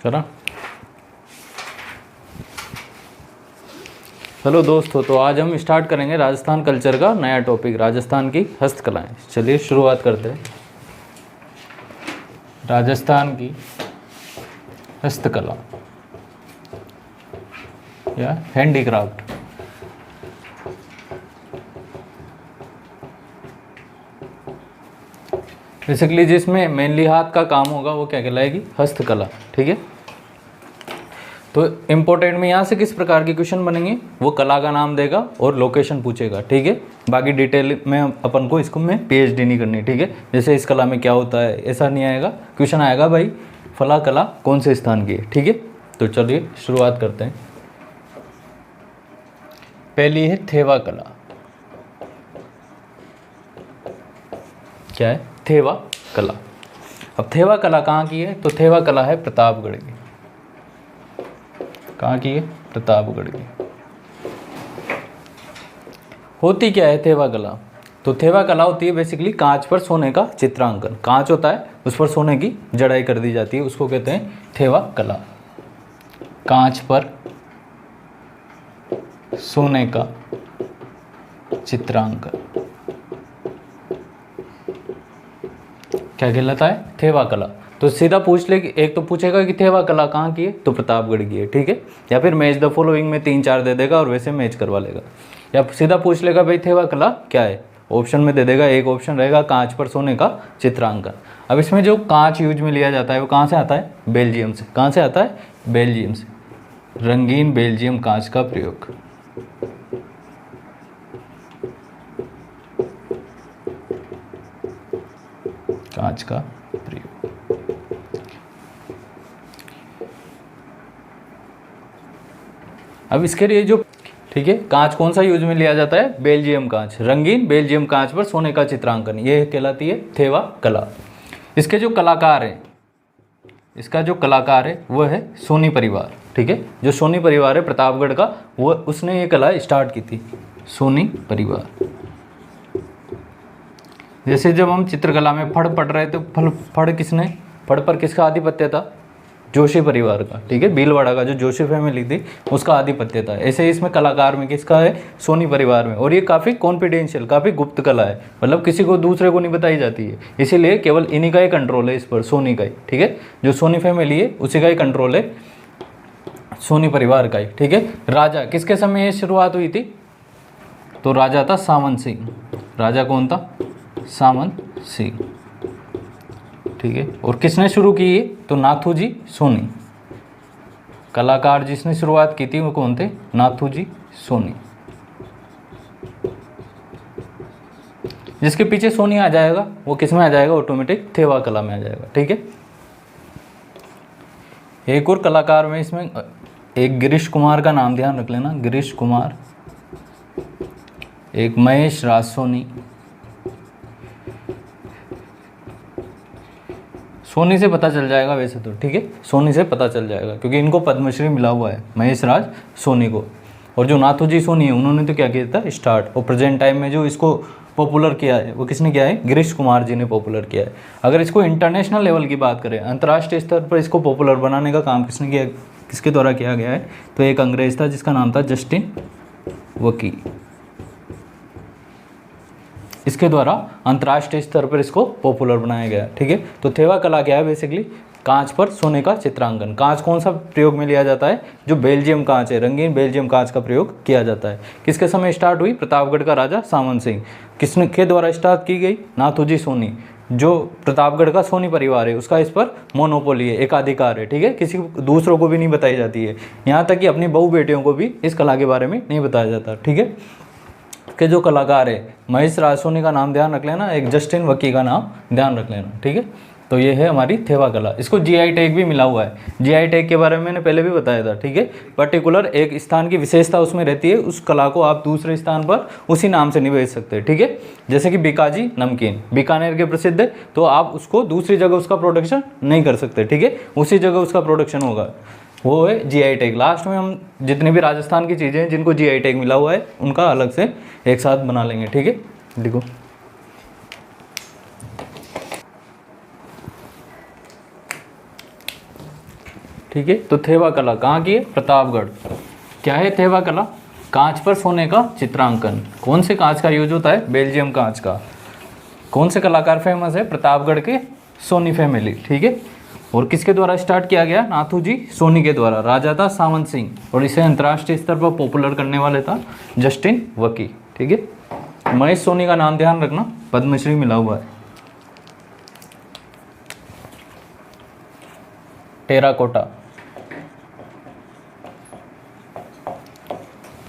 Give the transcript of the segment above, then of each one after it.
करा। चलो दोस्तों, तो आज हम स्टार्ट करेंगे राजस्थान कल्चर का नया टॉपिक, राजस्थान की हस्तकलाएं। चलिए शुरुआत करते हैं। राजस्थान की हस्तकला या हैंडीक्राफ्ट। बेसिकली जिसमें मेनली हाथ का काम होगा वो क्या कहलाएगी? हस्तकला। ठीक है, तो इम्पोर्टेंट में यहाँ से किस प्रकार के क्वेश्चन बनेंगे, वो कला का नाम देगा और लोकेशन पूछेगा। ठीक है, बाकी डिटेल में अपन को इसको में पीएचडी नहीं करनी। ठीक है, जैसे इस कला में क्या होता है ऐसा नहीं आएगा, क्वेश्चन आएगा भाई फला कला कौन से स्थान की है। ठीक है, तो चलिए शुरुआत करते हैं। पहली है थेवा कला। क्या है? थेवा कला। अब थेवा कला कहाँ की है? तो थेवा कला है प्रतापगढ़ की। कहाँ की है? प्रतापगढ़ की। होती क्या है थेवा कला? तो थेवा कला होती है बेसिकली कांच पर सोने का चित्रांकन। कांच होता है, उस पर सोने की जड़ाई कर दी जाती है, उसको कहते हैं थेवा कला। कांच पर सोने का चित्रांकन क्या कहलाता है? थेवा कला। तो सीधा पूछ ले, एक तो पूछेगा कि थेवा कला कहाँ की है, तो प्रतापगढ़ की है। ठीक है, या फिर मैच द फॉलोइंग में 3-4 दे देगा और वैसे मैच करवा लेगा, या सीधा पूछ लेगा भाई थेवा कला क्या है, ऑप्शन में दे देगा। एक ऑप्शन रहेगा कांच पर सोने का चित्रांकन। अब इसमें जो कांच यूज में लिया जाता है वो कहाँ से आता है? बेल्जियम से। कहाँ से आता है? बेल्जियम से। रंगीन बेल्जियम कांच का प्रयोग। कांच का प्रयोग। अब इसके लिए जो ठीक है, कांच कौन सा यूज में लिया जाता है? बेल्जियम कांच। रंगीन बेल्जियम कांच पर सोने का चित्रांकन, ये कहलाती है थेवा कला। इसके जो कलाकार हैं, इसका जो कलाकार है वो है सोनी परिवार। ठीक है, जो सोनी परिवार है प्रतापगढ़ का, वो उसने ये कला स्टार्ट की थी, सोनी परिवार। जैसे जब हम चित्रकला में फड़ पढ़ रहे थे, फड़ किसने, फड़ पर किसका आधिपत्य था? जोशी परिवार का। ठीक है, भीलवाड़ा का जो जोशी फैमिली थी उसका आधिपत्य था। ऐसे ही इसमें कलाकार में किसका है? सोनी परिवार में। और ये काफ़ी कॉन्फिडेंशियल, काफ़ी गुप्त कला है, मतलब किसी को दूसरे को नहीं बताई जाती है, इसीलिए केवल इन्हीं का ही कंट्रोल है इस पर, सोनी का ही। ठीक है, जो सोनी फैमिली है उसी का ही कंट्रोल है, सोनी परिवार का ही। ठीक है, राजा किसके समय ये शुरुआत हुई थी? तो राजा था सामंत सिंह। राजा कौन था? सामंत सिंह। ठीक है, और किसने शुरू की है? तो नाथूजी सोनी। कलाकार जिसने शुरुआत की थी वो कौन थे? नाथूजी सोनी। जिसके पीछे सोनी आ जाएगा वो किस में आ जाएगा? ऑटोमेटिक थेवा कला में आ जाएगा। ठीक है, एक और कलाकार में इसमें एक गिरीश कुमार का नाम ध्यान रख लेना, गिरीश कुमार। एक महेश राज सोनी। सोनी से पता चल जाएगा वैसे तो। ठीक है, सोनी से पता चल जाएगा क्योंकि इनको पद्मश्री मिला हुआ है, महेश राज सोनी को। और जो नाथूजी सोनी है उन्होंने तो क्या किया था? स्टार्ट। और प्रेजेंट टाइम में जो इसको पॉपुलर किया है वो किसने किया है? गिरीश कुमार जी ने पॉपुलर किया है। अगर इसको इंटरनेशनल लेवल की बात करें, अंतर्राष्ट्रीय स्तर पर इसको पॉपुलर बनाने का काम किसने किया, किसके द्वारा किया गया है? तो एक अंग्रेज था जिसका नाम था जस्टिन वकी। इसके द्वारा अंतर्राष्ट्रीय स्तर पर इसको पॉपुलर बनाया गया। ठीक है, तो थेवा कला क्या है? बेसिकली कांच पर सोने का चित्रांकन। कांच कौन सा प्रयोग में लिया जाता है? जो बेल्जियम कांच है, रंगीन बेल्जियम कांच का प्रयोग किया जाता है। किसके समय स्टार्ट हुई? प्रतापगढ़ का राजा सामंत सिंह। किसने के द्वारा स्टार्ट की गई? नाथूजी सोनी। जो प्रतापगढ़ का सोनी परिवार है उसका इस पर मोनोपोली है, एकाधिकार है। ठीक है, किसी दूसरों को भी नहीं बताई जाती है, यहाँ तक कि अपनी बहू बेटियों को भी इस कला के बारे में नहीं बताया जाता। ठीक है, के जो कलाकार है महेश राज सोनी का नाम ध्यान रख लेना, एक जस्टिन वकी का नाम ध्यान रख लेना। ठीक है, तो ये है हमारी थेवा कला। इसको जीआई टैग भी मिला हुआ है। जीआई टैग के बारे में मैंने पहले भी बताया था। ठीक है, पर्टिकुलर एक स्थान की विशेषता उसमें रहती है, उस कला को आप दूसरे स्थान पर उसी नाम से नहीं भेज सकते। ठीक है, जैसे कि बीकाजी नमकीन बीकानेर के प्रसिद्ध है, तो आप उसको दूसरी जगह उसका प्रोडक्शन नहीं कर सकते। ठीक है, उसी जगह उसका प्रोडक्शन होगा, वो है जीआई टैग। लास्ट में हम जितनी भी राजस्थान की चीज़ें हैं जिनको जीआई टैग मिला हुआ है उनका अलग से एक साथ बना लेंगे। ठीक है, देखो ठीक है। तो थेवा कला कहाँ की है? प्रतापगढ़। क्या है थेवा कला? कांच पर सोने का चित्रांकन। कौन से कांच का यूज होता है? बेल्जियम कांच का। कौन से कलाकार फेमस है? प्रतापगढ़ के सोनी फैमिली, ठीक है। और किसके द्वारा स्टार्ट किया गया? नाथूजी सोनी के द्वारा। राजा था सामंत सिंह और इसे अंतर्राष्ट्रीय स्तर पर पॉपुलर करने वाले था जस्टिन वकी, ठीक है। महेश सोनी का नाम ध्यान रखना, पद्मश्री मिला हुआ है। टेराकोटा।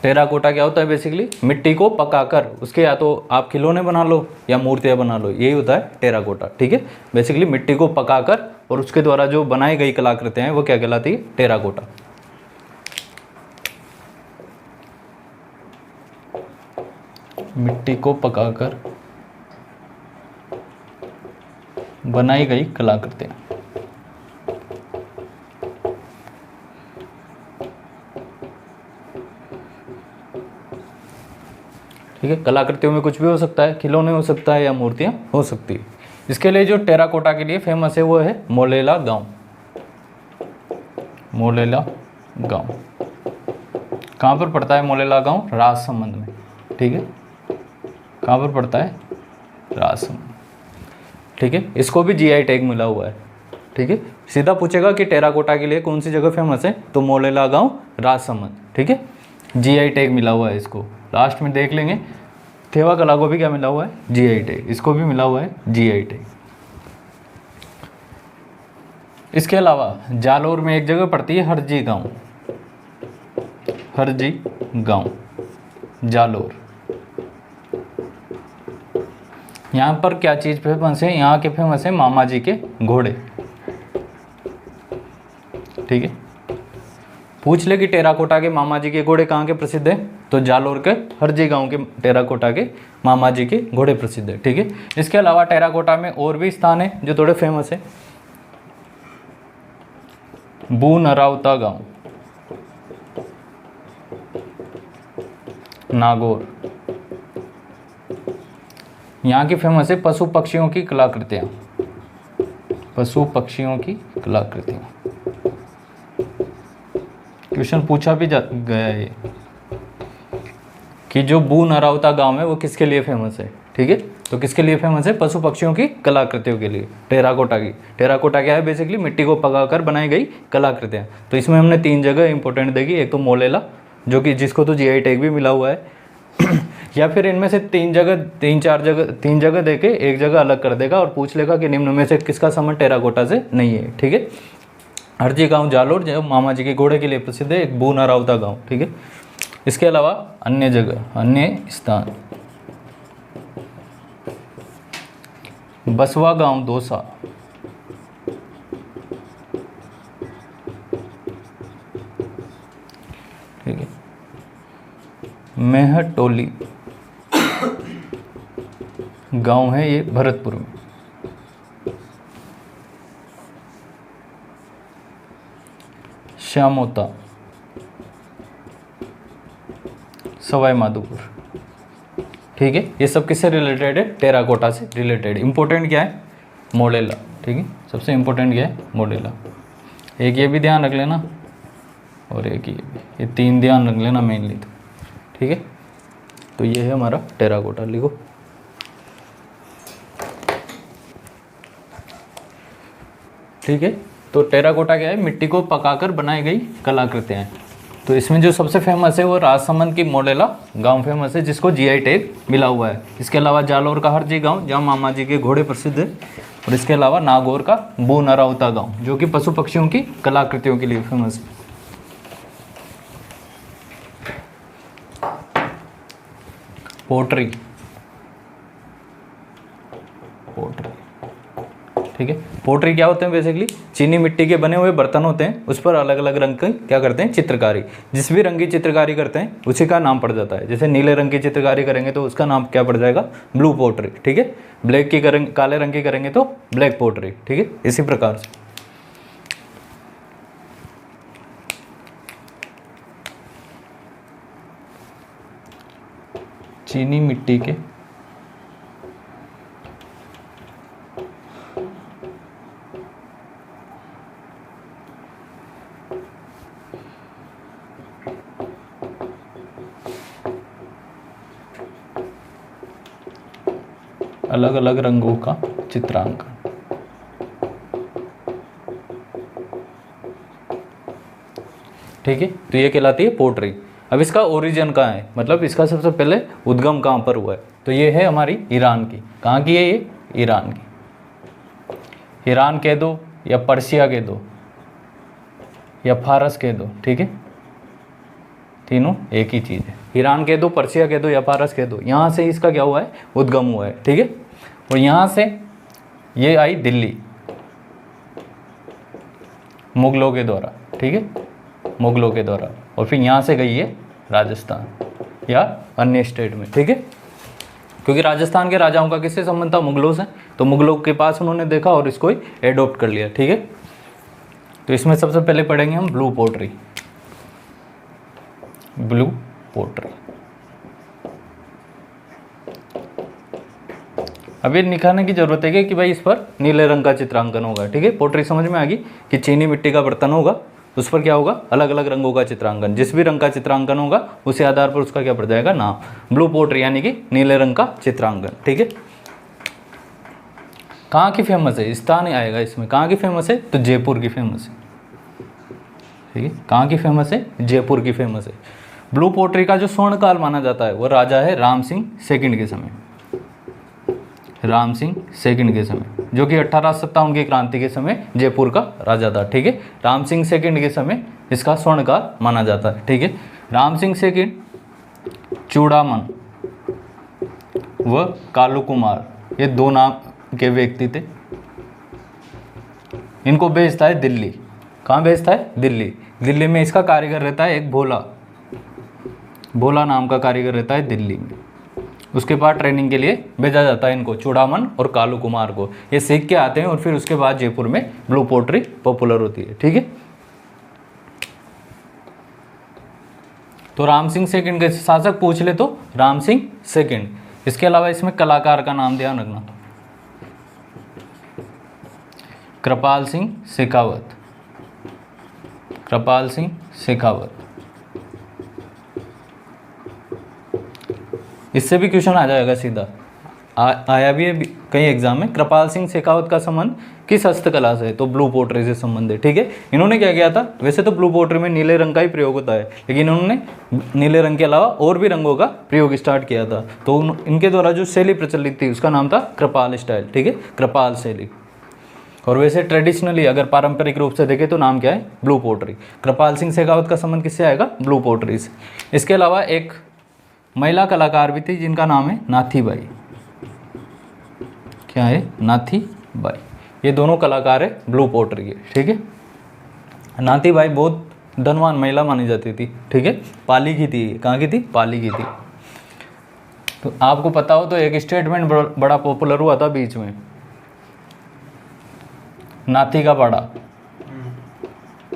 टेराकोटा क्या होता है? बेसिकली मिट्टी को पकाकर उसके या तो आप खिलौने बना लो या मूर्तियाँ बना लो, यही होता है टेराकोटा, ठीक है। बेसिकली मिट्टी को पकाकर और उसके द्वारा जो बनाई गई कलाकृतियाँ हैं वो क्या कहलाती है? टेराकोटा। मिट्टी को पकाकर बनाई गई कलाकृतियाँ। ठीक है। कलाकृतियों में कुछ भी हो सकता है, खिलौने हो सकता है या मूर्तियाँ हो सकती है। इसके लिए जो टेराकोटा के लिए फेमस है वो है मोलेला गांव। मोलेला गांव कहाँ पर पड़ता है? मोलेला गांव राजसमंद में, ठीक है। कहाँ पर पड़ता है? राजसमंद, ठीक है। इसको भी जीआई टैग मिला हुआ है, ठीक है। सीधा पूछेगा कि टेराकोटा के लिए कौन सी जगह फेमस है, तो मोलेला गांव राजसमंद, ठीक है। जीआई टैग मिला हुआ है इसको, लास्ट में देख लेंगे। थेवा कला को भी क्या मिला हुआ है? GI tag. इसको भी मिला हुआ है जीआई टैग। इसके अलावा जालोर में एक जगह पड़ती है हरजी गांव। हरजी गांव, जालोर। यहाँ पर क्या चीज़ फेमस है? यहाँ के फेमस है मामा जी के घोड़े, ठीक है। पूछ ले कि टेराकोटा के मामा जी के घोड़े कहाँ के प्रसिद्ध है, तो जालोर के हरजी गांव के टेराकोटा के मामा जी के घोड़े प्रसिद्ध है, ठीक है। इसके अलावा टेराकोटा में और भी स्थान है जो थोड़े फेमस है। बू नरावता गांव, नागौर। यहाँ की फेमस है पशु पक्षियों की कलाकृतियाँ। पशु पक्षियों की कलाकृतियाँ। क्वेश्चन पूछा भी गया है ये कि जो बू नरावता गांव है वो किसके लिए फेमस है, ठीक है। तो किसके लिए फेमस है? पशु पक्षियों की कलाकृतियों के लिए, टेराकोटा की। टेराकोटा क्या है? बेसिकली मिट्टी को पकाकर बनाई गई कलाकृतियाँ। तो इसमें हमने 3 जगह इंपॉर्टेंट देखी। एक तो मोलेला, जो कि जिसको तो जीआई टैग भी मिला हुआ है या फिर इनमें से 3 जगह देके एक जगह अलग कर देगा और पूछ लेगा कि निम्न में से किसका संबंध टेराकोटा से नहीं है, ठीक है। हरजी गांव जालोर जो मामा जी के घोड़े के लिए प्रसिद्ध है, एक बू नरावता गांव, ठीक है। इसके अलावा अन्य जगह, अन्य स्थान, बसवा गांव दौसा, ठीक है। मेहटोली गांव है ये भरतपुर में। श्यामोता, सवाई माधोपुर, ठीक है। ये सब किससे रिलेटेड है? टेराकोटा से रिलेटेड। इंपॉर्टेंट क्या है? मोलेला, ठीक है। सबसे इंपॉर्टेंट क्या है? मोलेला। एक ये भी ध्यान रख लेना और एक ये 3 ध्यान रख लेना मेनली, तो ठीक है। तो ये है हमारा टेराकोटा, लिखो। ठीक है। तो टेराकोटा क्या है? मिट्टी को पकाकर बनाई गई कलाकृतियाँ हैं। तो इसमें जो सबसे फेमस है वो राजसमंद की मोलेला गांव फेमस है, जिसको जीआई टैग मिला हुआ है। इसके अलावा जालोर का हरजी गांव, जहाँ मामा जी के घोड़े प्रसिद्ध है। और इसके अलावा नागौर का बू नरावता गांव, जो कि पशु पक्षियों की कलाकृतियों के लिए फेमस है। पोट्री, पोट्री, ठीक है। पोट्री क्या होते हैं? बेसिकली चीनी मिट्टी के बने हुए बर्तन होते हैं, उस पर अलग अलग रंग की क्या करते हैं? चित्रकारी। जिस भी रंग की चित्रकारी करते हैं उसी का नाम पड़ जाता है। जैसे नीले रंग की चित्रकारी करेंगे तो उसका नाम क्या पड़ जाएगा? ब्लू पोट्री, ठीक है। ब्लैक की करेंगे, काले रंग की करेंगे तो ब्लैक पोट्री, ठीक है। इसी प्रकार से चीनी मिट्टी के अलग अलग रंगों का चित्रांकन। ठीक है, तो ये कहलाती है पोट्री। अब इसका ओरिजिन कहाँ है, मतलब इसका सबसे पहले उद्गम कहाँ पर हुआ है, तो ये है हमारी ईरान की। कहाँ की है ये, ईरान की। ईरान कह दो या पर्शिया कह दो या फारस कह दो, ठीक है, तीनों एक ही चीज़ है। ईरान कह दो, पर्शिया कह दो या फारस कह दो, यहाँ से इसका क्या हुआ है, उद्गम हुआ है। ठीक है, और यहाँ से ये आई दिल्ली मुगलों के द्वारा। ठीक है, मुगलों के द्वारा, और फिर यहाँ से गई है राजस्थान या अन्य स्टेट में। ठीक है, क्योंकि राजस्थान के राजाओं का किससे संबंध था, मुगलों से, तो मुगलों के पास उन्होंने देखा और इसको एडॉप्ट कर लिया। ठीक है, तो इसमें सबसे पहले पढ़ेंगे हम ब्लू पोट्री। ब्लू पोट्री, अब ये निखारने की जरूरत है कि भाई इस पर नीले रंग का चित्रांकन होगा। ठीक है, पोट्री समझ में आ गई कि चीनी मिट्टी का बर्तन होगा, उस पर क्या होगा, अलग अलग रंगों का चित्रांकन। जिस भी रंग का चित्रांकन होगा उसी आधार पर उसका क्या पड़ जाएगा, नाम। ब्लू पोट्री यानी कि नीले रंग का चित्रांकन। ठीक है, कहाँ की फेमस है, स्थान आएगा इसमें, कहाँ की फेमस है, तो जयपुर की फेमस है। ठीक है, कहाँ की फेमस है, जयपुर की फेमस है। ब्लू पोट्री का जो स्वर्ण काल माना जाता है वो राजा है राम सिंह सेकंड के समय, राम सिंह सेकंड के समय, जो कि 1857 की क्रांति के समय जयपुर का राजा था। ठीक है, राम सिंह सेकंड के समय इसका स्वर्ण काल माना जाता है। ठीक है, राम सिंह सेकंड, चूड़ामन व कालू कुमार, ये दो नाम के व्यक्ति थे। इनको भेजता है दिल्ली। कहाँ भेजता है, दिल्ली। दिल्ली में इसका कारीगर रहता है एक भोला, भोला नाम का कारीगर रहता है दिल्ली में। उसके बाद ट्रेनिंग के लिए भेजा जाता है इनको, चूड़ामन और कालू कुमार को। ये सीख के आते हैं और फिर उसके बाद जयपुर में ब्लू पोट्री पॉपुलर होती है। ठीक है, तो राम सिंह सेकंड के शासक पूछ ले तो राम सिंह सेकंड। इसके अलावा इसमें कलाकार का नाम ध्यान रखना, कृपाल सिंह शेखावत, कृपाल सिंह शेखावत। इससे भी क्वेश्चन आ जाएगा सीधा, आया भी है कई एग्जाम में। कृपाल सिंह शेखावत का संबंध किस हस्तकला से है, तो ब्लू पोट्री से संबंध है। ठीक है, इन्होंने क्या किया था, वैसे तो ब्लू पोट्री में नीले रंग का ही प्रयोग होता है, लेकिन इन्होंने नीले रंग के अलावा और भी रंगों का प्रयोग स्टार्ट किया था। तो इनके द्वारा जो शैली प्रचलित थी उसका नाम था कृपाल स्टाइल। ठीक है, कृपाल शैली। और वैसे ट्रेडिशनली अगर पारंपरिक रूप से देखें तो नाम क्या है, ब्लू पोट्री। कृपाल सिंह शेखावत का संबंध किससे आएगा, ब्लू पोट्री से। इसके अलावा एक महिला कलाकार भी थी जिनका नाम है नाथी बाई। क्या है, नाथी बाई। ये दोनों कलाकार है ब्लू पोट्री के। ठीक है, नाथी बाई बहुत धनवान महिला मानी जाती थी। ठीक है, पाली की थी। कहाँ की थी, पाली की थी। तो आपको पता हो तो एक स्टेटमेंट बड़ा पॉपुलर हुआ था बीच में, नाथी का बाड़ा,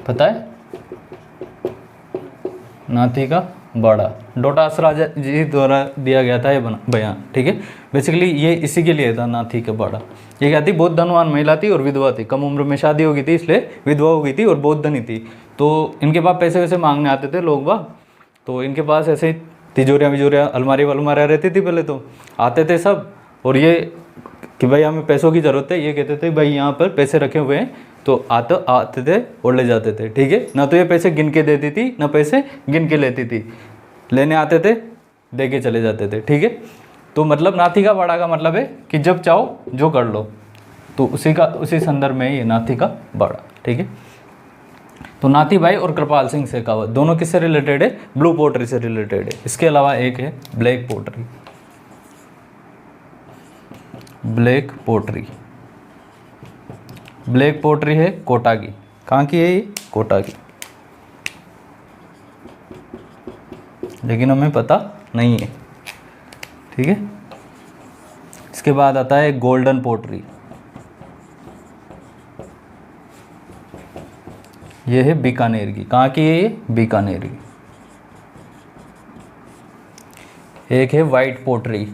पता है, नाथी का बाड़ा डोटास राजा जी द्वारा दिया गया था ये बयान। ठीक है, बेसिकली ये इसी के लिए था, नाथी का बाड़ा। ये क्या थी, बहुत धनवान महिला थी और विधवा थी, कम उम्र में शादी हो गई थी इसलिए विधवा हो गई थी और बहुत धनी थी। तो इनके पास पैसे वैसे मांगने आते थे लोग बाग, तो इनके पास ऐसे तिजोरियाँ अलमारी रहती थी पहले, तो आते थे सब, और ये कि भाई हमें पैसों की ज़रूरत है, ये कहते थे भाई यहाँ पर पैसे रखे हुए हैं, तो आते थे और ले जाते थे। ठीक है, ना तो ये पैसे गिन के देती थी ना पैसे गिन के लेती थी, लेने आते थे दे के चले जाते थे। ठीक है, तो मतलब नाथी का बाड़ा का मतलब है कि जब चाहो जो कर लो, तो उसी संदर्भ में ये नाथी का बाड़ा। ठीक है, तो नाथी बाई और कृपाल सिंह शेखावत दोनों किससे रिलेटेड है, ब्लू पोट्री से रिलेटेड है। इसके अलावा एक है black pottery. Black pottery, black pottery है कोटा की। कहाँ की है ये, कोटा की, लेकिन हमें पता नहीं है। ठीक है, इसके बाद आता है गोल्डन पोट्री। ये है बीकानेर की। कहाँ की है ये, बीकानेर की। एक है वाइट पोट्री,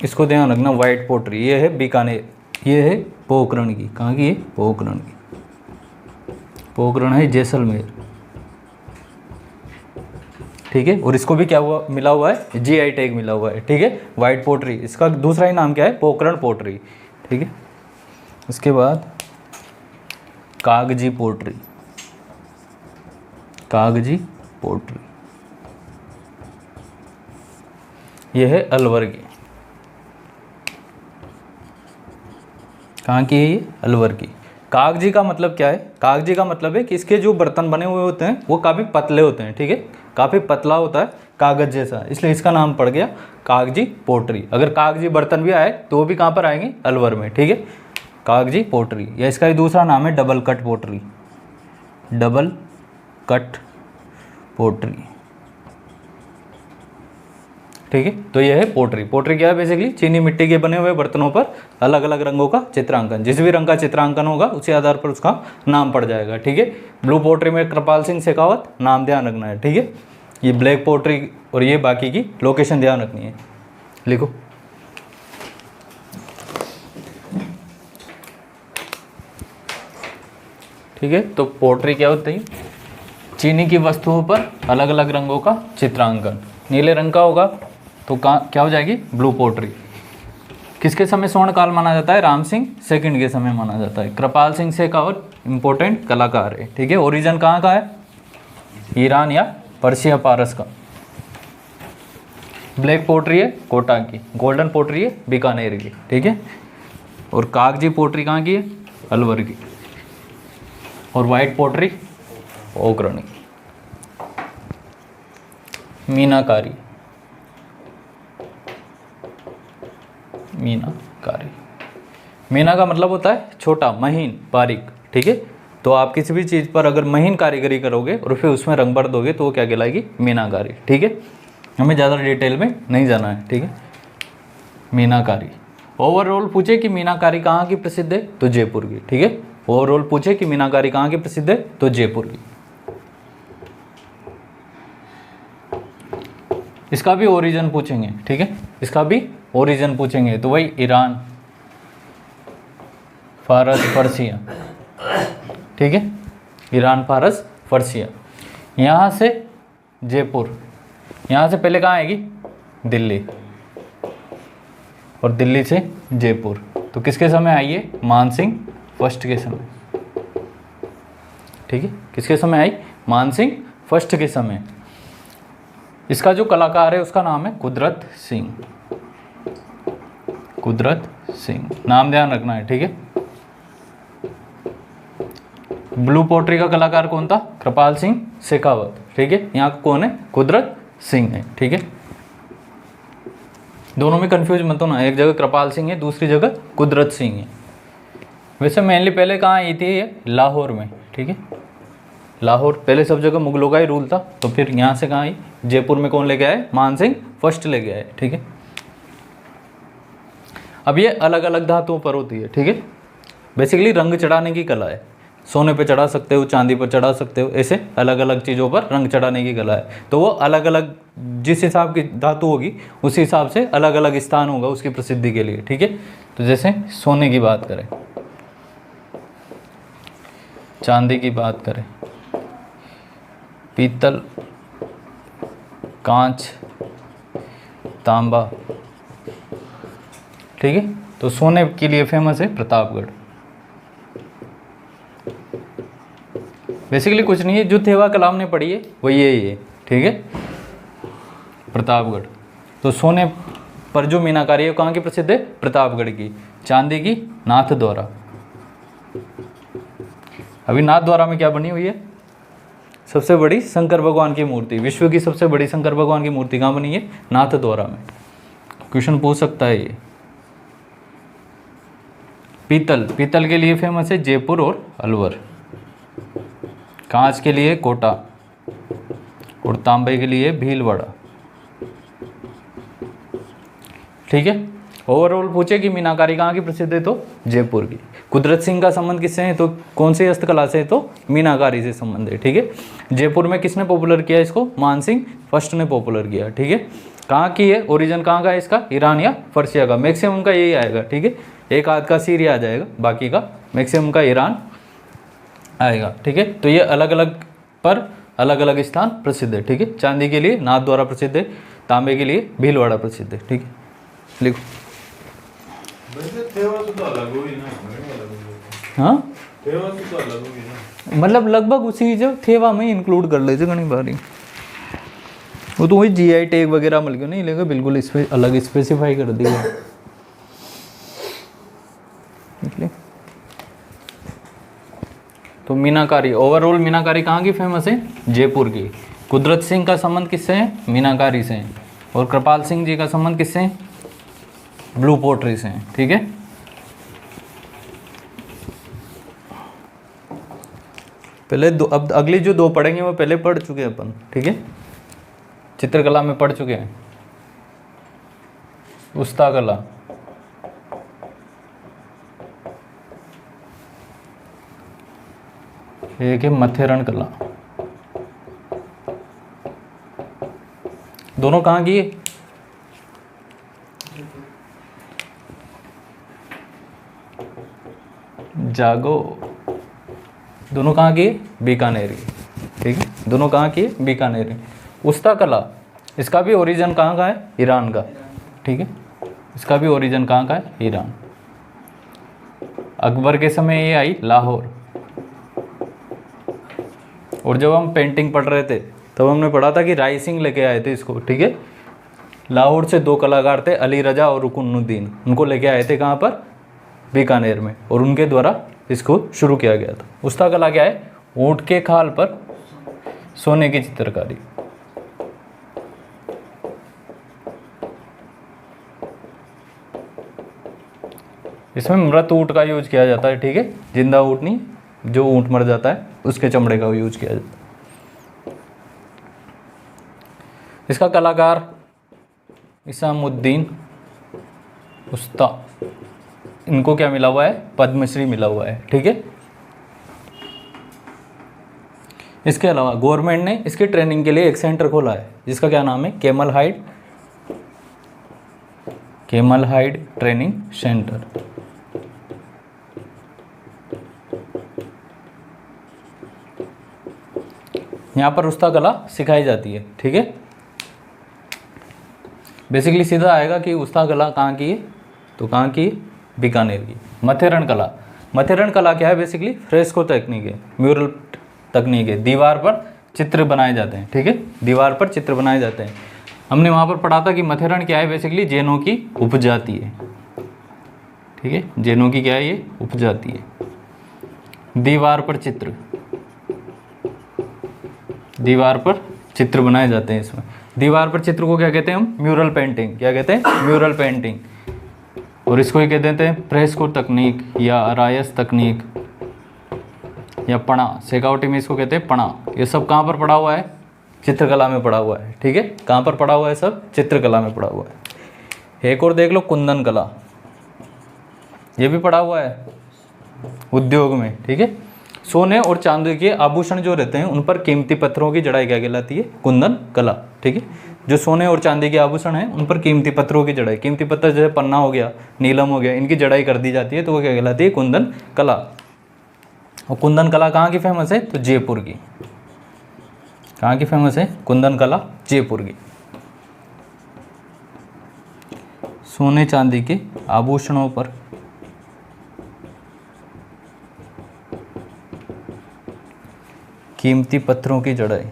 इसको ध्यान रखना, वाइट पोट्री। ये है बीकानेर, ये है पोखरण की। कहाँ की है, पोखरण की। पोखरण है जैसलमेर। ठीक है। और इसको भी क्या हुआ मिला हुआ है, जीआई टैग मिला हुआ है, ठीक है। वाइट पोट्री, इसका दूसरा ही नाम क्या है, पोखरण पोट्री, ठीक है। उसके बाद कागजी पोट्री, कागजी पोट्री यह है अलवर की। कहाँ की है ये, अलवर की। कागजी का मतलब क्या है, कागजी का मतलब है कि इसके जो बर्तन बने हुए होते हैं वो काफ़ी पतले होते हैं, ठीक है, काफ़ी पतला होता है, कागज जैसा, इसलिए इसका नाम पड़ गया कागजी पोट्री। अगर कागजी बर्तन भी आए तो वो भी कहाँ पर आएंगे, अलवर में, ठीक है, कागजी पोट्री। या इसका ही दूसरा नाम है double cut pottery, double cut pottery, ठीक है। तो यह है पोट्री। पोट्री क्या है, बेसिकली चीनी मिट्टी के बने हुए बर्तनों पर अलग अलग रंगों का चित्रांकन, जिस भी रंग का चित्रांकन होगा उसी आधार पर उसका नाम पड़ जाएगा, ठीक है। ब्लू पोट्री में कृपाल सिंह शेखावत, नाम ध्यान रखना है, ठीक है। ये ब्लैक पोट्री और ये बाकी की लोकेशन ध्यान रखनी है, लिखो। ठीक है, तो पोट्री क्या होती है, चीनी की वस्तुओं पर अलग अलग रंगों का चित्रांकन। नीले रंग का होगा तो क्या हो जाएगी, ब्लू पोट्री। किसके समय स्वर्णकाल माना जाता है, राम सिंह सेकंड के समय माना जाता है। कृपाल सिंह शेखावत इंपॉर्टेंट कलाकार है, ठीक है। ओरिजिन कहाँ का है, ईरान या पर्शिया पारस का। ब्लैक पोट्री है कोटा की, गोल्डन पोट्री है बीकानेर की, ठीक है। और कागजी पोट्री कहाँ की है, अलवर की। और वाइट पोट्री पोखरण की। मीनाकारी, मीनाकारी, मीना का मतलब होता है छोटा, महीन, बारीक, ठीक है। तो आप किसी भी चीज़ पर अगर महीन कारीगरी करोगे और फिर उसमें रंग भर दोगे तो वो क्या कहलाएगी, मीनाकारी, ठीक है। हमें ज़्यादा डिटेल में नहीं जाना है, ठीक है। मीनाकारी। ओवरऑल पूछे कि मीनाकारी कहाँ की प्रसिद्ध है, तो जयपुर की, ठीक है। ओवरऑल पूछे कि मीनाकारी कहाँ की प्रसिद्ध है, तो जयपुर की। इसका भी ओरिजिन पूछेंगे, ठीक है, इसका भी ओरिजिन पूछेंगे, तो वही ईरान, फारस, पर्शिया, ठीक है। ईरान, फारस, पर्शिया। यहाँ से जयपुर, यहाँ से पहले कहाँ आएगी, दिल्ली, और दिल्ली से जयपुर। तो किसके समय आई है, मानसिंह फर्स्ट के समय, ठीक है। किसके समय आई, मानसिंह फर्स्ट के समय। इसका जो कलाकार है उसका नाम है कुदरत सिंह, कुदरत सिंह, नाम ध्यान रखना है, ठीक है। ब्लू पोट्री का कलाकार कौन था, कृपाल सिंह शेखावत, ठीक है। यहाँ कौन है, कुदरत सिंह है, ठीक है। दोनों में कंफ्यूज मत होना, एक जगह कृपाल सिंह है, दूसरी जगह कुदरत सिंह है। वैसे मेनली पहले कहाँ आई थी ये, लाहौर में, ठीक है। लाहौर, पहले सब जगह मुगलों का ही रूल था, तो फिर यहाँ से कहाँ आई, जयपुर में कौन लेके आए, मानसिंह फर्स्ट लेके आए, ठीक है। अब ये अलग अलग धातुओं पर होती है, ठीक है। बेसिकली रंग चढ़ाने की कला है, सोने पे चढ़ा सकते हो, चांदी पर चढ़ा सकते हो, ऐसे अलग अलग चीज़ों पर रंग चढ़ाने की कला है। तो वो अलग अलग जिस हिसाब की धातु होगी उस हिसाब से अलग अलग स्थान होगा उसकी प्रसिद्धि के लिए, ठीक है। तो जैसे सोने की बात करें, चांदी की बात करें, पीतल, कांच, तांबा, ठीक है। तो सोने के लिए फेमस है प्रतापगढ़। बेसिकली कुछ नहीं है, जो थेवा कलाम ने पढ़ी है वो यही है, ठीक है, प्रतापगढ़। तो सोने पर जो मीनाकारी है कहाँ की प्रसिद्ध है, प्रतापगढ़ की। चांदी की नाथ द्वारा, अभी नाथ द्वारा में क्या बनी हुई है, सबसे बड़ी शंकर भगवान की मूर्ति, विश्व की सबसे बड़ी शंकर भगवान की मूर्ति कहाँ बनी है, नाथ द्वारा में। क्वेश्चन पूछ सकता है ये। पीतल, पीतल के लिए फेमस है जयपुर और अलवर। कांच के लिए कोटा और तांबे के लिए भीलवाड़ा, ठीक है। ओवरऑल पूछे कि मीनाकारी कहाँ की प्रसिद्ध है, तो जयपुर की। कुदरत सिंह का संबंध किससे है, तो कौन सी हस्तकला से है, तो मीनाकारी से संबंध है, ठीक है। जयपुर में किसने पॉपुलर किया इसको, मानसिंह फर्स्ट ने पॉपुलर किया, ठीक है। कहाँ की है, ओरिजिन कहाँ का है इसका, ईरान या पर्शिया का, मैक्सिमम का यही आएगा, ठीक है। एक आध का सीरिया आ जाएगा, बाकी का मैक्सिमम का ईरान आएगा, ठीक है। तो ये अलग अलग पर अलग अलग स्थान प्रसिद्ध है, ठीक है। चांदी के लिए नाथद्वारा प्रसिद्ध है, तांबे के लिए भीलवाड़ा प्रसिद्ध है, ठीक है। लिखो। हाँ मतलब लगभग उसी जो थेवा में इंक्लूड कर लेते घनी बारी, वो तो वही जीआई टैग वगैरह मिल गया नहीं लेगा, बिल्कुल इस पे अलग स्पेसिफाई कर दिया। तो मीनाकारी, ओवरऑल मीनाकारी कहाँ की फेमस है? जयपुर की। कुदरत सिंह का संबंध किससे है? मीनाकारी से। और कृपाल सिंह जी का संबंध किससे है? ब्लू पोट्री से, ठीक है। पहले दो, अब अगली जो दो पढ़ेंगे वो पहले पढ़ चुके हैं अपन, ठीक है। चित्रकला में पढ़ चुके हैं, उस्ता कला, एक है मथेरण कला। दोनों कहाँ की? जागो। दोनों कहाँ की? बीकानेर की, ठीक है। दोनों कहाँ की? बीकानेर की। उस्ता कला, इसका भी ओरिजिन कहाँ का है? ईरान का, ठीक है। इसका भी ओरिजिन कहाँ का है? ईरान। अकबर के समय ये आई लाहौर। और जब हम पेंटिंग पढ़ रहे थे तब हमने पढ़ा था कि राय सिंह लेके आए थे इसको, ठीक है। लाहौर से दो कलाकार थे, अली रजा और रुकनुद्दीन, उनको लेके आए थे कहाँ पर? बीकानेर में, और उनके द्वारा इसको शुरू किया गया था। उस्ता कला क्या है? ऊंट के खाल पर सोने की चित्रकारी। इसमें मृत ऊंट का यूज किया जाता है, ठीक है। जिंदा ऊंट नहीं, जो ऊंट मर जाता है उसके चमड़े का यूज किया जाता है। इसका कलाकार इसामुद्दीन उस्ता, इनको क्या मिला हुआ है? पद्मश्री मिला हुआ है, ठीक है। इसके अलावा गवर्नमेंट ने इसकी ट्रेनिंग के लिए एक सेंटर खोला है जिसका क्या नाम है? Camel hide training centre. यहाँ पर उस्ता कला सिखाई जाती है, ठीक है। बेसिकली सीधा आएगा कि उस्ता कला कहाँ की है? तो कहाँ की? बीकानेर की। मथेरण कला क्या है? बेसिकली फ्रेस्को टेक्निक है, म्यूरल तकनीक है। दीवार पर चित्र बनाए जाते हैं, ठीक है। दीवार पर चित्र बनाए जाते हैं। हमने वहाँ पर पढ़ा था कि मथेरण क्या है? बेसिकली जैनों की उपजाति है, ठीक है। जैनों की क्या है? ये उपजाति है। दीवार पर चित्र बनाए जाते हैं इसमें। दीवार पर चित्र को क्या कहते हैं हम? Mural painting. क्या कहते हैं? Mural painting. और इसको ही कह देते हैं फ्रेस्को तकनीक या अरायस तकनीक या पणा। शेखावटी में इसको कहते हैं पणा। ये सब कहाँ पर पड़ा हुआ है? चित्रकला में पड़ा हुआ है, ठीक है। कहाँ पर पड़ा हुआ है? सब चित्रकला में पड़ा हुआ है। एक और देख लो, कुंदन कला, ये भी पड़ा हुआ है उद्योग में, ठीक है। सोने और चांदी के आभूषण जो रहते हैं उन पर कीमती पत्थरों की जड़ाई क्या कहलाती है? कुंदन कला, ठीक है। जो सोने और चांदी के आभूषण हैं उन पर कीमती पत्थरों की जड़ाई, कीमती पत्थर जैसे पन्ना हो गया, नीलम हो गया, इनकी जड़ाई कर दी जाती है, तो वो क्या कहलाती है? कुंदन कला। और कुंदन कला कहाँ की फेमस है? तो जयपुर की। कहाँ की फेमस है? कुंदन कला जयपुर की। सोने चांदी के आभूषणों पर कीमती पत्थरों की जड़ाई,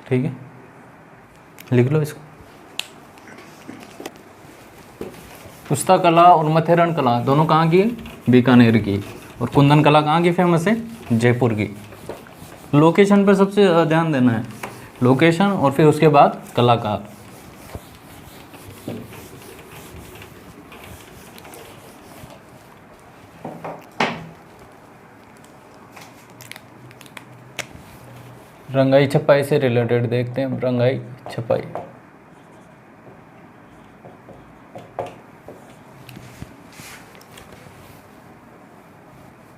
ठीक है। लिख लो इसको। उस्ता कला और मथेरण कला दोनों कहाँ की? बीकानेर की। और कुंदन कला कहाँ की फेमस है? जयपुर की। लोकेशन पर सबसे ज़्यादा ध्यान देना है, लोकेशन और फिर उसके बाद कलाकार। रंगाई छपाई से रिलेटेड देखते हैं। रंगाई छपाई,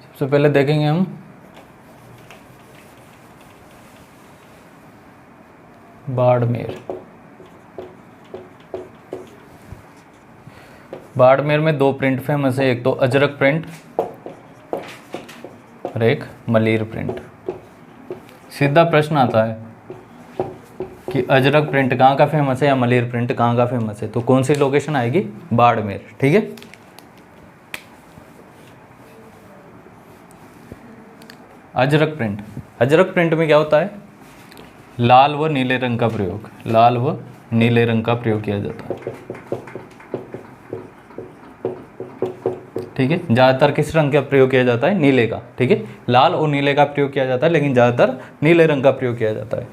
सबसे पहले देखेंगे हम बाड़मेर। बाड़मेर में दो प्रिंट फेमस है, एक तो अजरक प्रिंट और एक मलीर प्रिंट। सीधा प्रश्न आता है कि अजरक प्रिंट कहाँ का फेमस है या मलीर प्रिंट कहाँ का फेमस है, तो कौन सी लोकेशन आएगी, बाड़मेर। ठीक है, अजरक प्रिंट, अजरक प्रिंट में क्या होता है, लाल व नीले रंग का प्रयोग, लाल व नीले रंग का प्रयोग किया जाता है। ठीक है, ज़्यादातर किस रंग का प्रयोग किया जाता है, नीले का। ठीक है, लाल और नीले का प्रयोग किया जाता है, लेकिन ज़्यादातर नीले रंग का प्रयोग किया जाता है।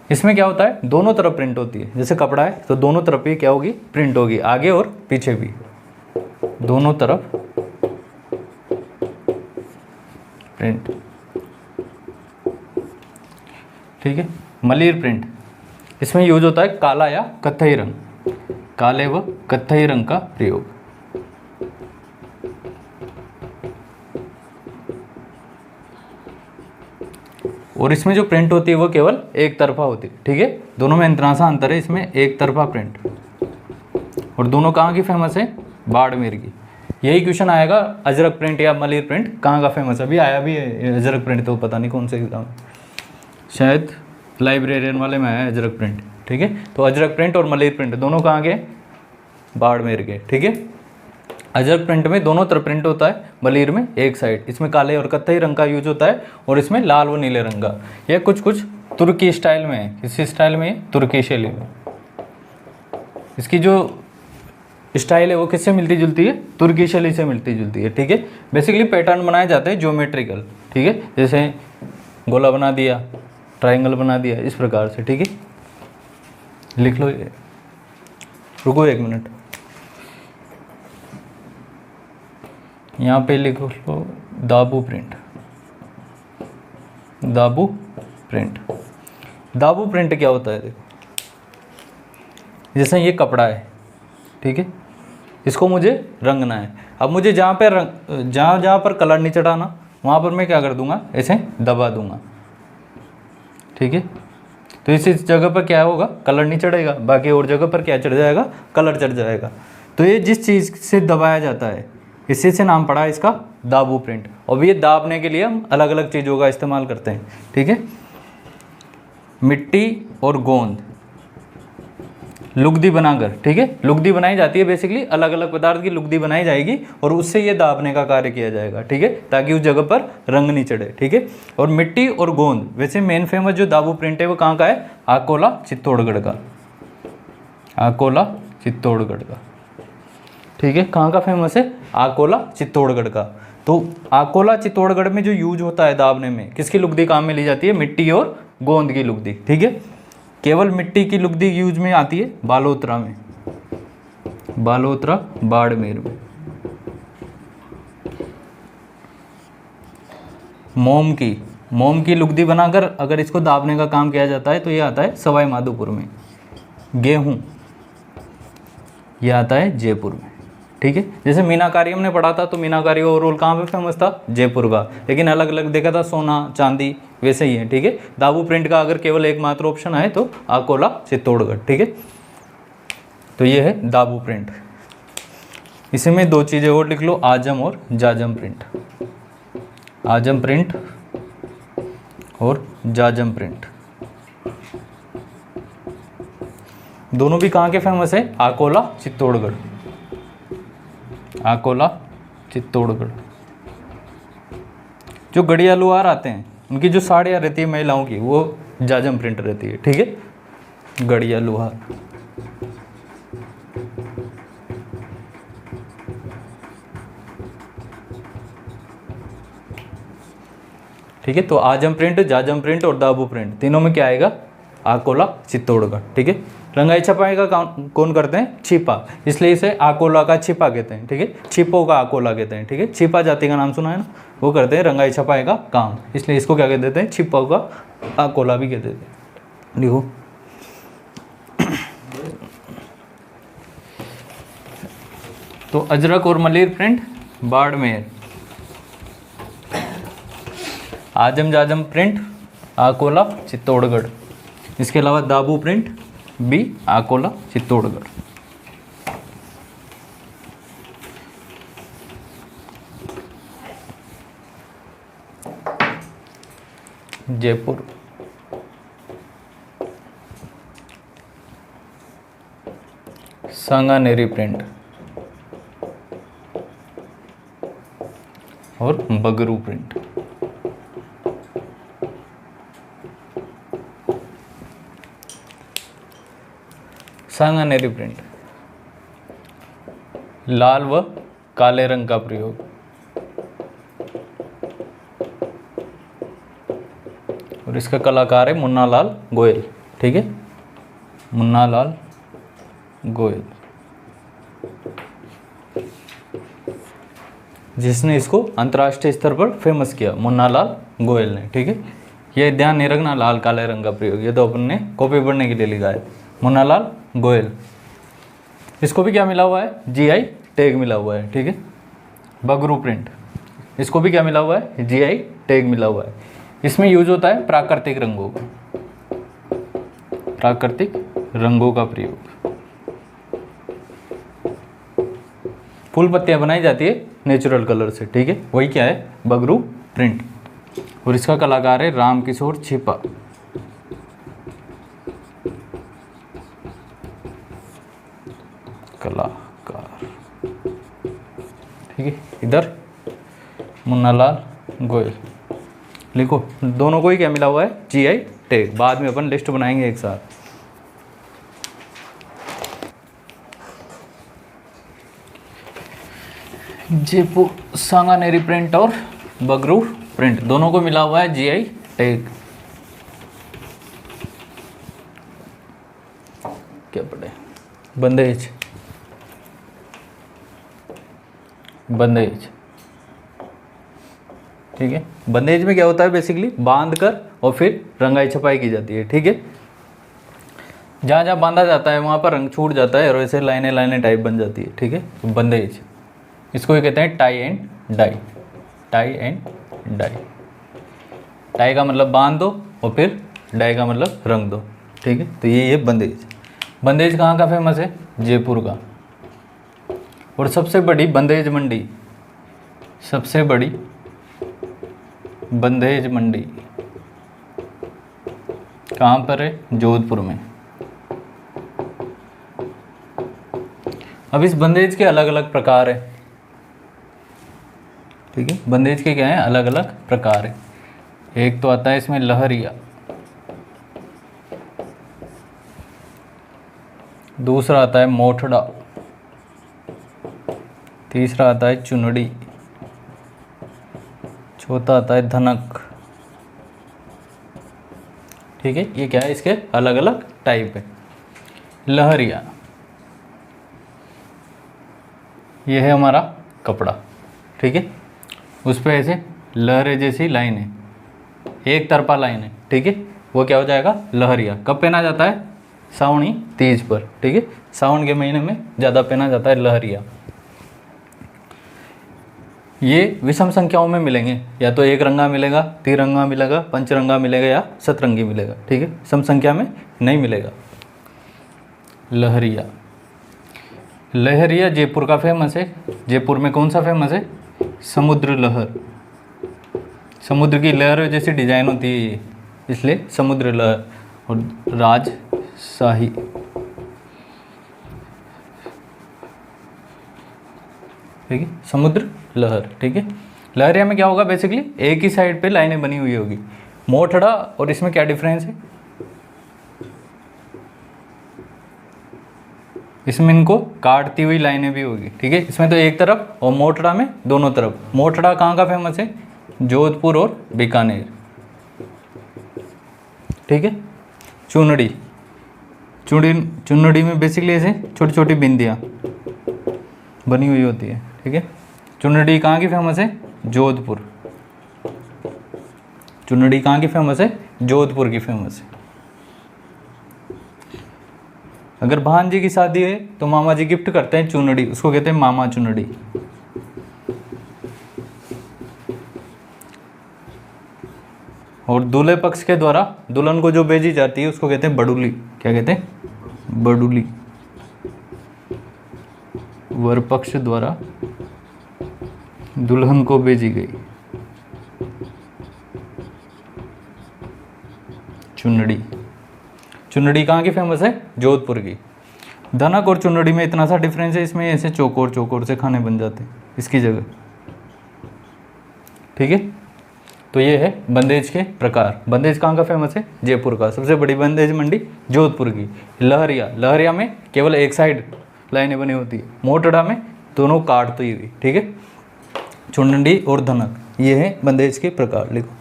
इसमें क्या होता है, दोनों तरफ प्रिंट होती है। जैसे कपड़ा है तो दोनों तरफ ही क्या होगी, प्रिंट होगी, आगे और पीछे भी, दोनों तरफ प्रिंट। ठीक है, मलीर प्रिंट, इसमें यूज होता है काला या कत्थई रंग, काले व कत्थई रंग का प्रयोग। और इसमें जो प्रिंट होती है वो केवल एक तरफा होती है। ठीक है, दोनों में इतना सा अंतर है, इसमें एक तरफा प्रिंट। और दोनों कहाँ की फेमस है, बाड़मेर की। यही क्वेश्चन आएगा, अजरक प्रिंट या मलीर प्रिंट कहाँ का फेमस है। अभी आया भी है अजरक प्रिंट, तो पता नहीं कौन से एग्जाम, शायद लाइब्रेरियन वाले में आया अजरक प्रिंट। ठीक है, तो अजरक प्रिंट और मलीर प्रिंट दोनों कहाँ के, बाड़मेर के। ठीक है, अजरक प्रिंट में दोनों तरफ प्रिंट होता है, मलीर में एक साइड। इसमें काले और कत्थई रंग का यूज होता है और इसमें लाल व नीले रंग का। यह कुछ कुछ तुर्की स्टाइल में है। किस स्टाइल में है, तुर्की शैली में। इसकी जो स्टाइल है वो किससे मिलती जुलती है, तुर्की शैली से मिलती जुलती है। ठीक है, बेसिकली पैटर्न बनाए जाते हैं ज्योमेट्रिकल। ठीक है, जैसे गोला बना दिया, ट्राइंगल बना दिया, इस प्रकार से। ठीक है, लिख लो, रुको एक मिनट, यहाँ पे लिख लो दाबू प्रिंट, दाबू प्रिंट। दाबू प्रिंट क्या होता है, देखो जैसे ये कपड़ा है, ठीक है, इसको मुझे रंगना है। अब मुझे जहाँ पे रंग, जहाँ पर कलर नहीं चढ़ाना वहाँ पर मैं क्या कर दूंगा, ऐसे दबा दूंगा। ठीक है, तो इस जगह पर क्या होगा, कलर नहीं चढ़ेगा, बाकी और जगह पर क्या चढ़ जाएगा, कलर चढ़ जाएगा। तो ये जिस चीज़ से दबाया जाता है, इसी से नाम पड़ा है इसका दाबू प्रिंट। और ये दाबने के लिए हम अलग अलग चीज़ों का इस्तेमाल करते हैं। ठीक है, मिट्टी और गोंद, लुगदी बनाकर। ठीक है, लुगदी बनाई जाती है, बेसिकली अलग अलग पदार्थ की लुगदी बनाई जाएगी और उससे ये दाबने का कार्य किया जाएगा। ठीक है, ताकि उस जगह पर रंग नहीं चढ़े। ठीक है, और मिट्टी और गोंद, वैसे मेन फेमस जो दाबू प्रिंट है वो कहाँ का है, आकोला चित्तौड़गढ़ का, आकोला चित्तौड़गढ़ का। ठीक है, कहाँ का फेमस है, आकोला चित्तौड़गढ़ का। तो आकोला चित्तौड़गढ़ में जो यूज होता है दाबने में, किसकी लुगदी काम में ली जाती है, मिट्टी और गोंद की लुगदी। ठीक है, केवल मिट्टी की लुगदी यूज में आती है बालोतरा में, बालोतरा बाड़मेर में। मोम की लुगदी बनाकर अगर इसको दाबने का काम किया जाता है तो ये आता है सवाई माधोपुर में। गेहूं, ये आता है जयपुर में। ठीक है, जैसे मीनाकारी हमने पढ़ा था, तो मीनाकारी ओवरऑल कहाँ पे फेमस था, जयपुर का, लेकिन अलग अलग देखा था, सोना चांदी, वैसे ही है। ठीक है, दाबू प्रिंट का अगर केवल एकमात्र ऑप्शन है तो आकोला चित्तौड़गढ़। ठीक है, तो ये है दाबू प्रिंट। इसमें दो चीज़ें और लिख लो, आजम और जाजम प्रिंट, आजम प्रिंट और जाजम प्रिंट। दोनों भी कहाँ के फेमस है, आकोला चित्तौड़गढ़, आकोला चित्तौड़गढ़। जो गड़िया लुहार आते हैं उनकी जो साड़ियाँ रहती है महिलाओं की, वो जाजम प्रिंट रहती है। ठीक है, गड़िया लुहार। ठीक है, तो आजम प्रिंट, जाजम प्रिंट और दाबू प्रिंट, तीनों में क्या आएगा, आकोला चित्तौड़गढ़। ठीक है, रंगाई छपाई का काम कौन करते हैं, छिपा, इसलिए इसे आकोला का छिपा कहते हैं। ठीक है, छिपो का आकोला कहते हैं। ठीक है, छिपा जाति का नाम सुना है ना, वो करते हैं रंगाई छपाई का काम, इसलिए इसको क्या कह देते हैं, छिपो का आकोला भी कह देते हैं। लिखो, तो अजरक और मलीर प्रिंट बाड़मेर, आजम जाजम प्रिंट आकोला चित्तौड़गढ़, इसके अलावा दाबू प्रिंट भी आकोला चित्तौड़गढ़। जयपुर। सांगानेरी प्रिंट और बगरू प्रिंट। सांगानेरी प्रिंट, लाल व काले रंग का प्रयोग। और इसका कलाकार है मुन्ना लाल गोयल। ठीक है, मुन्ना लाल गोयल, जिसने इसको अंतर्राष्ट्रीय स्तर पर फेमस किया, मुन्ना लाल गोयल ने। ठीक है, ये ध्यान नहीं रखना लाल काले रंग का प्रयोग, ये तो अपन ने कॉपी पढ़ने के लिए लिखा है, मुन्ना लाल गोयल। इसको भी क्या मिला हुआ है, जीआई टैग मिला हुआ है। ठीक है, बगरू प्रिंट, इसको भी क्या मिला हुआ है, जीआई टैग मिला हुआ है। इसमें यूज होता है प्राकृतिक रंगों का, प्राकृतिक रंगों का प्रयोग। फूल पत्तियां बनाई जाती है नेचुरल कलर से। ठीक है, वही क्या है, बगरू प्रिंट। और इसका कलाकार है रामकिशोर छिपा। कलाकार, ठीक है, इधर मुन्ना लाल गोयल। लिखो, दोनों को ही क्या मिला हुआ है, जीआई टैग। बाद में अपन लिस्ट बनाएंगे एक साथ। जयपुर सांगानेरी प्रिंट और बगरू प्रिंट दोनों को मिला हुआ है जीआई टैग। क्या पढ़े, बंदेज, बंदेज। ठीक है, बंदेज में क्या होता है, बेसिकली बांध कर और फिर रंगाई छपाई की जाती है। ठीक है, जहाँ जहाँ बांधा जाता है वहाँ पर रंग छूट जाता है और ऐसे लाइनें लाइनें टाइप बन जाती है। ठीक है, तो बंदेज, इसको ये कहते हैं tie and dye. Tie and dye, tie का मतलब बांध दो और फिर डाई का मतलब रंग दो। ठीक है, तो ये बंदेज। बंदेज कहाँ का फेमस है, जयपुर का। और सबसे बड़ी बंदेज मंडी, सबसे बड़ी बंदेज मंडी कहाँ पर है, जोधपुर में। अब इस बंदेज के अलग अलग प्रकार है। ठीक है, बंदेज के क्या है, अलग अलग प्रकार है। एक तो आता है इसमें लहरिया, दूसरा आता है मोठड़ा, तीसरा आता है चुनड़ी, चौथा आता है धनक। ठीक है, ये क्या है, इसके अलग अलग टाइप है। लहरिया, ये है हमारा कपड़ा। ठीक है, उस पर ऐसे लहरें जैसी लाइन है, एक तरफा लाइन है। ठीक है, वो क्या हो जाएगा, लहरिया। कब पहना जाता है, सावणी तीज पर। ठीक है, सावन के महीने में ज़्यादा पहना जाता है लहरिया। ये विषम संख्याओं में मिलेंगे, या तो एक रंगा मिलेगा, तिरंगा मिलेगा, पंचरंगा मिलेगा या सतरंगी मिलेगा। ठीक है, सम संख्या में नहीं मिलेगा। लहरिया, लहरिया जयपुर का फेमस है। जयपुर में कौन सा फेमस है, समुद्र लहर। समुद्र की लहर जैसी डिजाइन होती है ये, इसलिए समुद्र लहर। और राजशाही, ठीक है, समुद्र लहर। ठीक है, लहरिया में क्या होगा, बेसिकली एक ही साइड पे लाइनें बनी हुई होगी। मोठड़ा और इसमें क्या डिफरेंस है, इसमें इनको काटती हुई लाइनें भी होगी। ठीक है, इसमें तो एक तरफ और मोठड़ा में दोनों तरफ। मोठड़ा कहाँ का फेमस है, जोधपुर और बीकानेर। ठीक है, चुनड़ी, चुनड़ी में बेसिकली ऐसे छोटी छोटी बिंदियाँ बनी हुई होती है। ठीक है, चुनड़ी कहाँ की फेमस है, जोधपुर। चुनड़ी कहाँ की फेमस है, जोधपुर की फेमस है। अगर भांजी की शादी है तो मामा जी गिफ्ट करते हैं चुनड़ी, उसको कहते हैं मामा चुनड़ी। और दूल्हे पक्ष के द्वारा दुल्हन को जो भेजी जाती है उसको कहते हैं बडुली। क्या कहते हैं, बडुली। वर पक्ष द्वारा दुल्हन को भेजी गई चुनड़ी। चुनड़ी कहाँ की फेमस है? जोधपुर की। धनक और चुनड़ी में इतना सा डिफरेंस है, इसमें ऐसे चौकोर चौकोर से खाने बन जाते हैं इसकी जगह, ठीक है। तो ये है बंदेज के प्रकार। बंदेज कहाँ का फेमस है? जयपुर का। सबसे बड़ी बंदेज मंडी जोधपुर की। लहरिया, लहरिया में केवल एक साइड लाइनें बनी होती है, मोटड़ा में दोनों काटती हुई, ठीक है। चुनड़ी और धनक, ये है बंदेज के प्रकार। लिखो।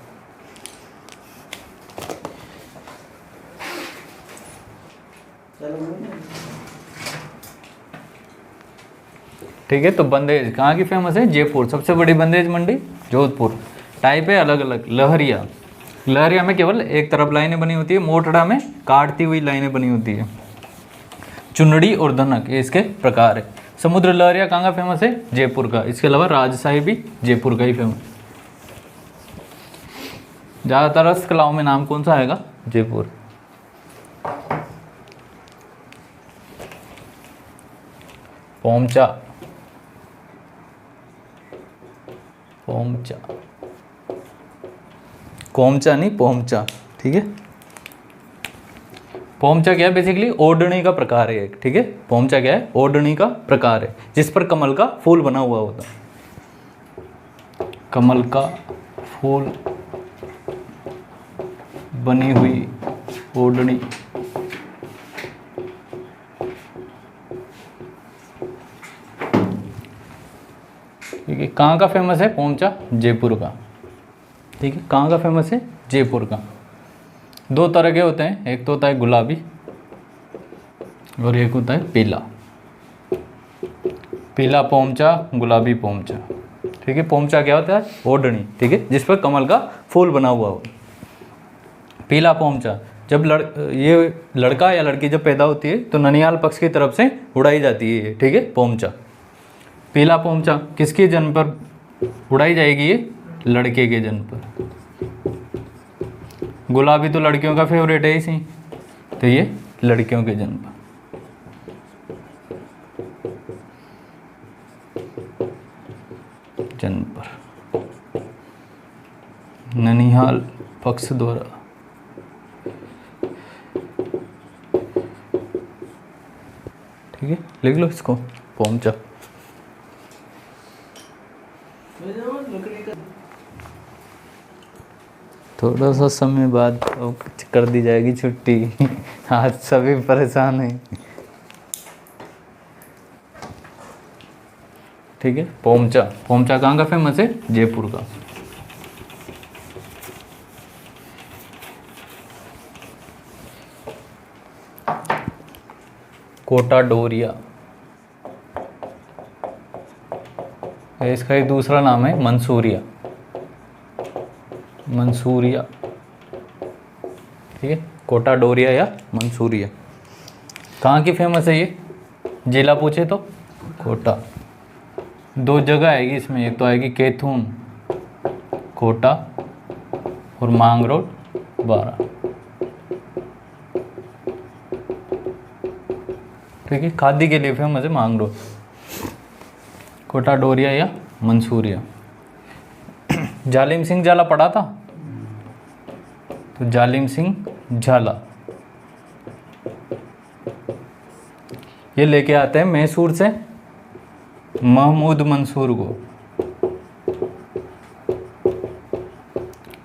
ठीक है, तो बंदेज कहाँ की फेमस है? जयपुर। सबसे बड़ी बंदेज मंडी जोधपुर। टाइप है अलग अलग। लहरिया, लहरिया में केवल एक तरफ लाइनें बनी होती है, मोटड़ा में काटती हुई लाइनें बनी होती है। चुनड़ी और धनक ये इसके प्रकार है। समुद्र लहरिया कहाँ का फेमस है? जयपुर का। इसके अलावा राजशाही भी जयपुर का ही फेमस। ज़्यादातर हस्तकलाओं में नाम कौन सा आएगा? जयपुर। पोमचा, पोमचा, कोमचा नहीं पोमचा, ठीक है। पोमचा क्या है? बेसिकली ओढ़नी का प्रकार है एक, ठीक है। पोमचा क्या है? ओढ़नी का प्रकार है जिस पर कमल का फूल बना हुआ होता है। कमल का फूल बनी हुई ओढ़नी। ठीक है, कहाँ का फेमस है पोमचा? जयपुर का, ठीक है। कहाँ का फेमस है? जयपुर का। दो तरह के होते हैं, एक तो होता है गुलाबी और एक होता है पीला। पीला पोमचा, गुलाबी पोमचा, ठीक है। पोमचा क्या होता है? ओढ़नी, ठीक है, जिस पर कमल का फूल बना हुआ हो। पीला पोमचा जब ये लड़का या लड़की जब पैदा होती है तो ननिहाल पक्ष की तरफ से उड़ाई जाती है, ठीक है, पोमचा। पीला पोमचा किसके जन्म पर उड़ाई जाएगी? ये लड़के के जन्म पर। गुलाबी तो लड़कियों का फेवरेट है इसी, तो ये लड़कियों के जन्म पर। जन्म पर ननिहाल पक्ष द्वारा। ठीक है, लिख लो इसको, पोमचा। थोड़ा सा समय बाद कर दी जाएगी छुट्टी। आज सभी परेशान हैं, ठीक है। पोमचा, पोमचा कहाँ का फेमस है? जयपुर का। कोटा डोरिया, इसका एक दूसरा नाम है मंसूरिया। मंसूरिया, ठीक है, कोटा डोरिया या मंसूरिया। कहाँ की फेमस है ये? जिला पूछे तो कोटा। दो जगह आएगी इसमें, एक तो आएगी कैथून कोटा और मांगरोड बारा, ठीक है। खादी के लिए फेमस है मांगरोड। कोटा डोरिया या मंसूरिया। जालिम सिंह झाला पढ़ा था, तो जालिम सिंह झाला ये लेके आते हैं मैसूर से महमूद मंसूर को।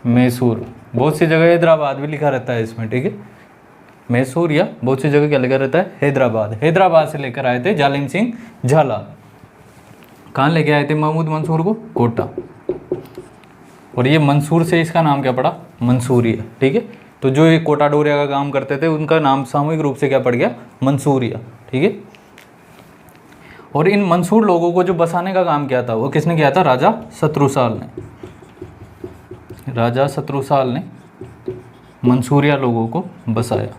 मैसूर, बहुत सी जगह हैदराबाद भी लिखा रहता है इसमें, ठीक है। मैसूर या बहुत सी जगह क्या लिखा रहता है? हैदराबाद। हैदराबाद से लेकर आए थे जालिम सिंह झाला। कहाँ लेके आए थे महमूद मंसूर को? कोटा। और ये मंसूर से इसका नाम क्या पड़ा? मंसूरिया, ठीक है। तो जो ये कोटा डोरिया का काम करते थे उनका नाम सामूहिक रूप से क्या पड़ गया? मंसूरिया, ठीक है। और इन मंसूर लोगों को जो बसाने का काम किया था वो किसने किया था? राजा शत्रुसाल ने। राजा शत्रुसाल ने मंसूरिया लोगों को बसाया।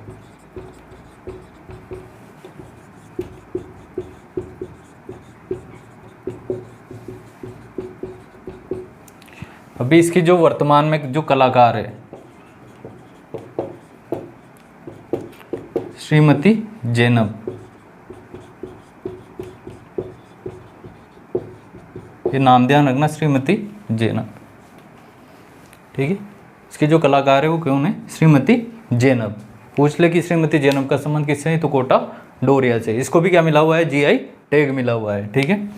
अभी इसकी जो वर्तमान में जो कलाकार है श्रीमती जैनब, ये नाम ध्यान रखना, श्रीमती जैनब, ठीक है। इसकी जो कलाकार है वो कौन है? श्रीमती जेनब। पूछ ले कि श्रीमती जेनब का संबंध किससे है, तो कोटा डोरिया से। इसको भी क्या मिला हुआ है, जीआई टैग मिला हुआ है, ठीक है।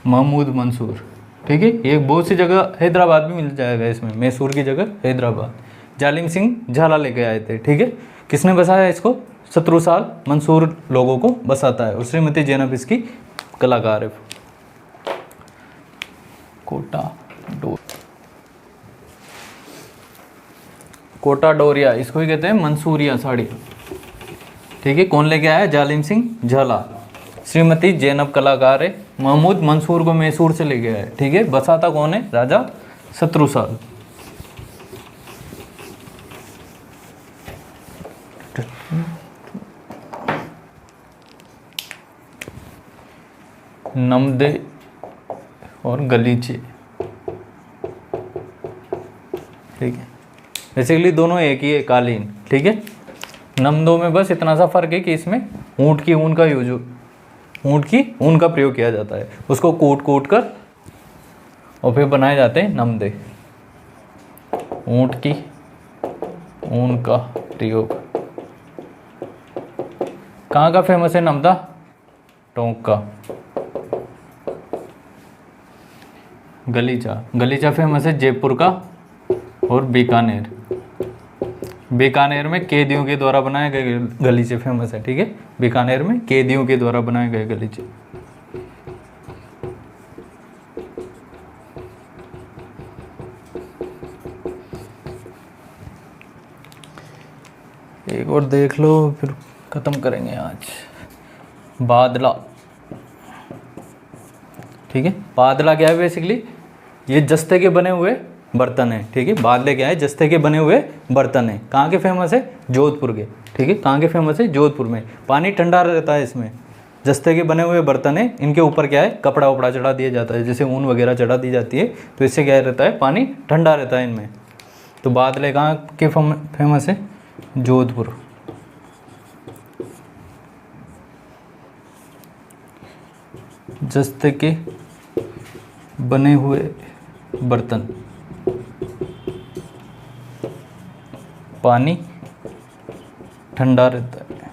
महमूद मंसूर, ठीक है, ये बहुत सी जगह हैदराबाद भी मिल जाएगा इसमें, मैसूर की जगह हैदराबाद। जालिम सिंह झाला लेके आए थे, ठीक है। किसने बसाया इसको, शत्रुसाल मंसूर लोगों को बसाता है, और श्रीमती जेनब इसकी कलाकार है। कोटा डोरिया, इसको ही कहते हैं मंसूरिया साड़ी, ठीक है। कौन लेके आया, जालिम सिंह झाला। श्रीमती जेनब कलाकार है। महमूद मंसूर को मैसूर से लेके आए, ठीक है। बसाता कौन है, राजा शत्रुसाल। नमदे और गलीचे, ठीक है। बेसिकली दोनों एक ही है, कालीन, ठीक है। नमदों में बस इतना सा फर्क है कि इसमें ऊँट की ऊन का यूज, ऊँट की ऊन का प्रयोग किया जाता है, उसको कूट कर और फिर बनाए जाते हैं नमदे। ऊँट की ऊन का प्रयोग। कहाँ का फेमस है नमदा, टोंक का। गलीचा, गलीचा फेमस है जयपुर का और बीकानेर। बीकानेर में कैदियों के द्वारा बनाए गए गलीचे फेमस है, ठीक है। बीकानेर में कैदियों के द्वारा बनाए गए गलीचे। एक और देख लो फिर खत्म करेंगे आज। बादला, ठीक है। बादला क्या है, बेसिकली ये जस्ते के बने हुए बर्तन है, ठीक है। बादले क्या है, जस्ते के बने हुए बर्तन है। कहाँ के फेमस है, जोधपुर के, ठीक है। कहाँ के फेमस है, जोधपुर में। पानी ठंडा रहता है इसमें, जस्ते के बने हुए बर्तन है। इनके ऊपर क्या है, कपड़ा वपड़ा चढ़ा दिया जाता है, जैसे ऊन वगैरह चढ़ा दी जाती है, तो इससे क्या रहता है, पानी ठंडा रहता है इनमें। तो बादले कहाँ के फेमस है, जोधपुर। जस्ते के बने हुए बर्तन, पानी ठंडा रहता है।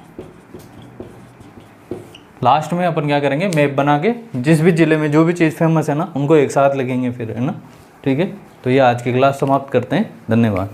लास्ट में अपन क्या करेंगे, मैप बना के जिस भी ज़िले में जो भी चीज़ फेमस है ना, उनको एक साथ लगेंगे फिर, है ना, ठीक है। तो ये आज की क्लास समाप्त करते हैं, धन्यवाद।